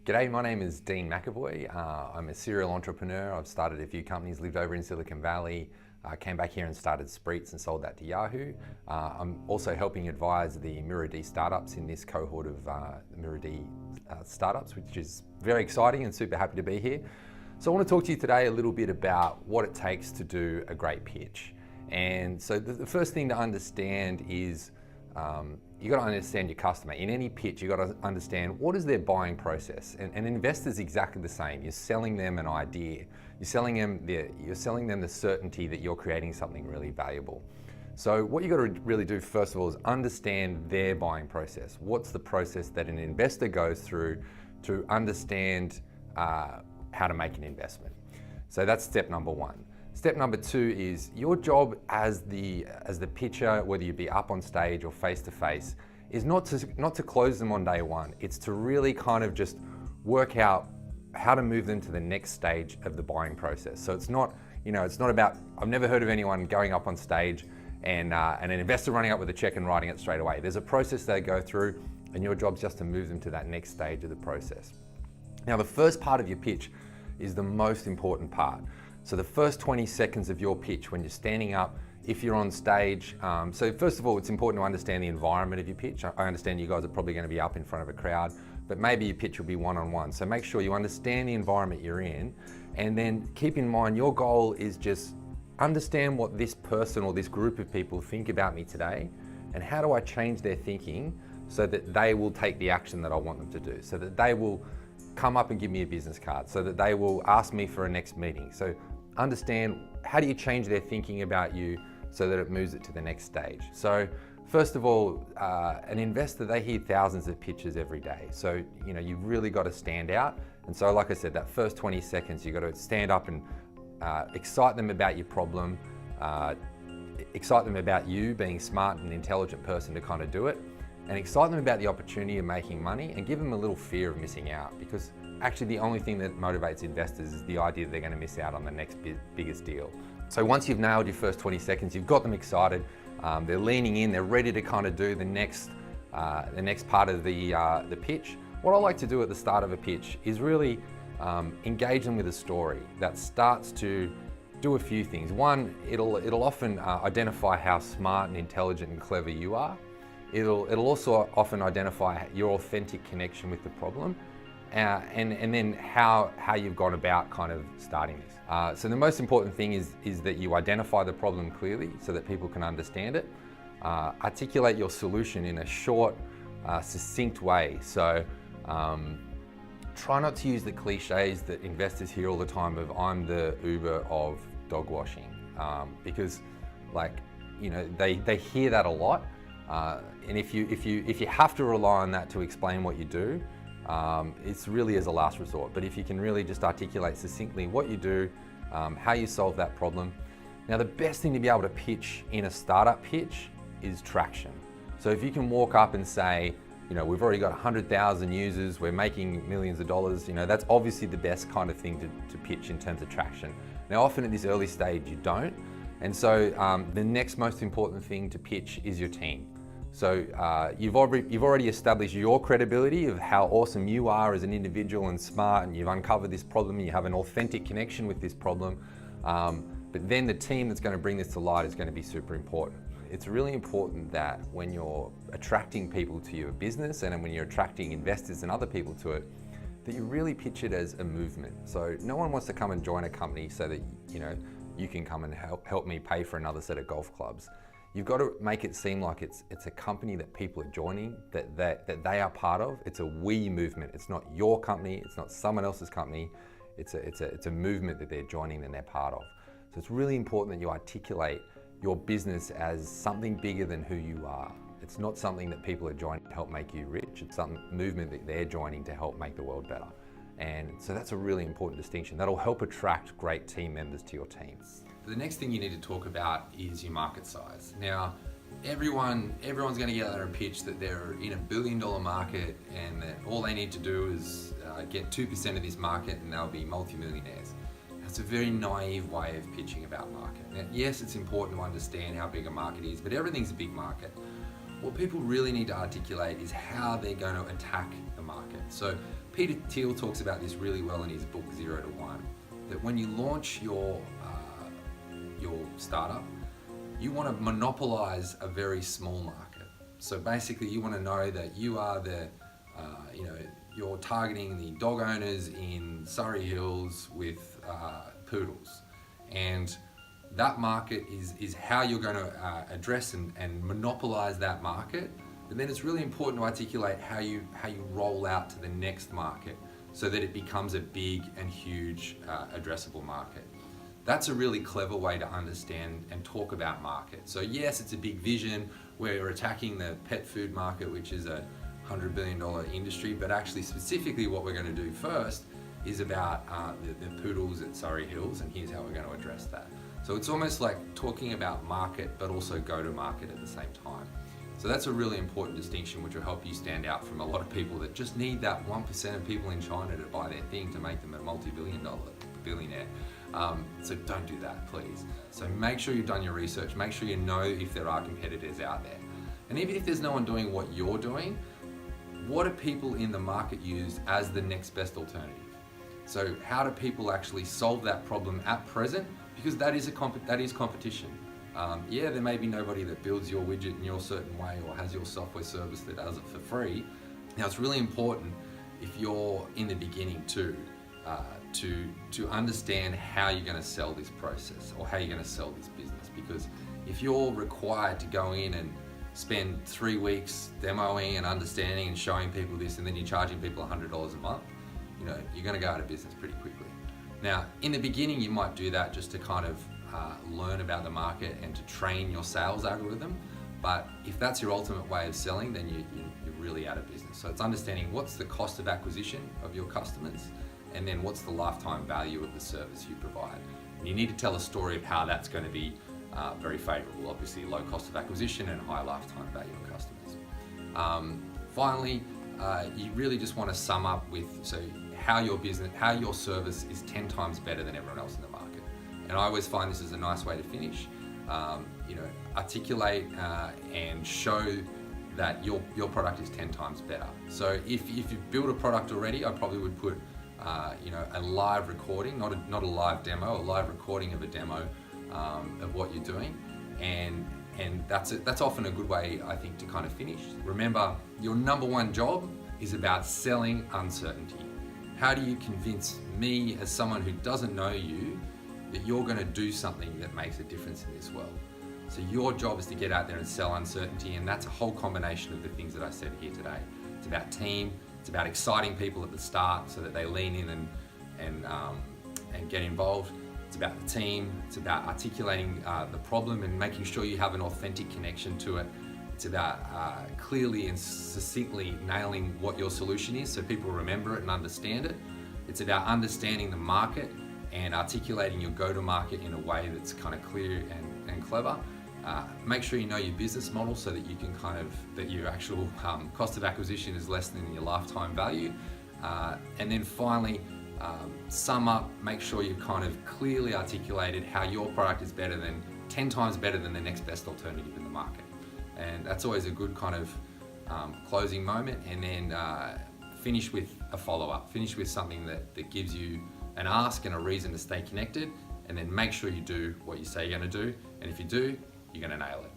G'day, my name is Dean McAvoy. I'm a serial entrepreneur. I've started a few companies, lived over in Silicon Valley, came back here and started Spreets and sold that to Yahoo. I'm also helping advise the muru-D startups in this cohort of muru-D startups, which is very exciting and super happy to be here. So I want to talk to you today a little bit about what it takes to do a great pitch. And so the first thing to understand is you got to understand your customer. In any pitch, you got to understand what is their buying process. And an investor's exactly the same. You're selling them an idea. You're selling them the certainty that you're creating something really valuable. So what you got to really do first of all is understand their buying process. What's the process that an investor goes through to understand how to make an investment? So that's step number one. Step number two is your job as the pitcher, whether you be up on stage or face to face, is not to close them on day one. It's to really kind of just work out how to move them to the next stage of the buying process. So it's not about, I've never heard of anyone going up on stage and an investor running up with a check and writing it straight away. There's a process they go through, and your job's just to move them to that next stage of the process. Now, the first part of your pitch is the most important part. So the first 20 seconds of your pitch when you're standing up, if you're on stage, so first of all, it's important to understand the environment of your pitch. I understand you guys are probably going to be up in front of a crowd, but maybe your pitch will be one-on-one. So make sure you understand the environment you're in, and then keep in mind your goal is just understand what this person or this group of people think about me today, and how do I change their thinking so that they will take the action that I want them to do, so that they will come up and give me a business card, so that they will ask me for a next meeting. So understand, how do you change their thinking about you so that it moves it to the next stage? So first of all, an investor, they hear thousands of pitches every day. So, you've really got to stand out. And so, like I said, that first 20 seconds, you've got to stand up and excite them about your problem, excite them about you being a smart and intelligent person to kind of do it, and excite them about the opportunity of making money, and give them a little fear of missing out, because actually the only thing that motivates investors is the idea that they're going to miss out on the next biggest deal. So once you've nailed your first 20 seconds, you've got them excited, they're leaning in, they're ready to kind of do the next part of the pitch. What I like to do at the start of a pitch is really engage them with a story that starts to do a few things. One, it'll often identify how smart and intelligent and clever you are. It'll also often identify your authentic connection with the problem, and then how you've gone about kind of starting this. So the most important thing is that you identify the problem clearly so that people can understand it. Articulate your solution in a short, succinct way. So try not to use the cliches that investors hear all the time of "I'm the Uber of dog washing," because they hear that a lot. And if you have to rely on that to explain what you do, it's really as a last resort. But if you can really just articulate succinctly what you do, how you solve that problem. Now, the best thing to be able to pitch in a startup pitch is traction. So if you can walk up and say, we've already got 100,000 users, we're making millions of dollars, that's obviously the best kind of thing to pitch in terms of traction. Now, often at this early stage, you don't. And so the next most important thing to pitch is your team. So you've already established your credibility of how awesome you are as an individual and smart, and you've uncovered this problem, and you have an authentic connection with this problem. But then the team that's going to bring this to light is going to be super important. It's really important that when you're attracting people to your business, and when you're attracting investors and other people to it, that you really pitch it as a movement. So no one wants to come and join a company so that you can come and help me pay for another set of golf clubs. You've got to make it seem like it's a company that people are joining, that they are part of. It's a we movement. It's not your company. It's not someone else's company. It's a movement that they're joining and they're part of. So it's really important that you articulate your business as something bigger than who you are. It's not something that people are joining to help make you rich. It's some movement that they're joining to help make the world better. And so that's a really important distinction. That'll help attract great team members to your team. The next thing you need to talk about is your market size. Now, everyone's going to get out there and pitch that they're in $1 billion market, and that all they need to do is get 2% of this market and they'll be multimillionaires. That's a very naive way of pitching about market. Now, yes, it's important to understand how big a market is, but everything's a big market. what people really need to articulate is how they're going to attack the market. So Peter Thiel talks about this really well in his book 0 to 1, that when you launch your startup, you want to monopolize a very small market. So basically you want to know that you are you're targeting the dog owners in Surrey Hills with poodles. And that market is how you're going to address and monopolize that market. And then it's really important to articulate how you roll out to the next market so that it becomes a big and huge addressable market. That's a really clever way to understand and talk about market. So yes, it's a big vision where you're attacking the pet food market, which is a $100 billion industry, but actually specifically what we're going to do first is about the poodles at Surrey Hills, and here's how we're going to address that. So it's almost like talking about market, but also go to market at the same time. So that's a really important distinction, which will help you stand out from a lot of people that just need that 1% of people in China to buy their thing to make them a billionaire. So don't do that, please. So make sure you've done your research, make sure you know if there are competitors out there. And even if there's no one doing what you're doing, what do people in the market use as the next best alternative? So how do people actually solve that problem at present? Because that is competition. Yeah, there may be nobody that builds your widget in your certain way or has your software service that does it for free. Now it's really important if you're in the beginning to understand how you're going to sell this process or how you're going to sell this business. Because if you're required to go in and spend 3 weeks demoing and understanding and showing people this, and then you're charging people $100 a month, you're going to go out of business pretty quickly. Now, in the beginning, you might do that just to kind of learn about the market and to train your sales algorithm. But if that's your ultimate way of selling, then you're really out of business. So it's understanding what's the cost of acquisition of your customers, and then what's the lifetime value of the service you provide. And you need to tell a story of how that's going to be very favorable. Obviously, low cost of acquisition and high lifetime value of customers. Finally, you really just want to sum up with how your service is 10 times better than everyone else in the market. And I always find this is a nice way to finish. Articulate and show that your product is 10 times better. So if you've built a product already, I probably would put a live recording, not a live demo, a live recording of a demo of what you're doing, and that's often a good way, I think, to kind of finish. Remember, your number one job is about selling uncertainty. How do you convince me, as someone who doesn't know you, that you're going to do something that makes a difference in this world? So your job is to get out there and sell uncertainty, and that's a whole combination of the things that I said here today. It's about team, it's about exciting people at the start so that they lean in and get involved. It's about the team, it's about articulating the problem and making sure you have an authentic connection to it. It's about clearly and succinctly nailing what your solution is so people remember it and understand it. It's about understanding the market and articulating your go-to-market in a way that's kind of clear and clever. Make sure you know your business model so that you can that your actual cost of acquisition is less than your lifetime value. And then finally, sum up, make sure you've kind of clearly articulated how your product is 10 times better than the next best alternative in the market. And that's always a good kind of closing moment. And then finish with a follow-up, finish with something that gives you an ask and a reason to stay connected, and then make sure you do what you say you're going to do. And if you do, you're going to nail it.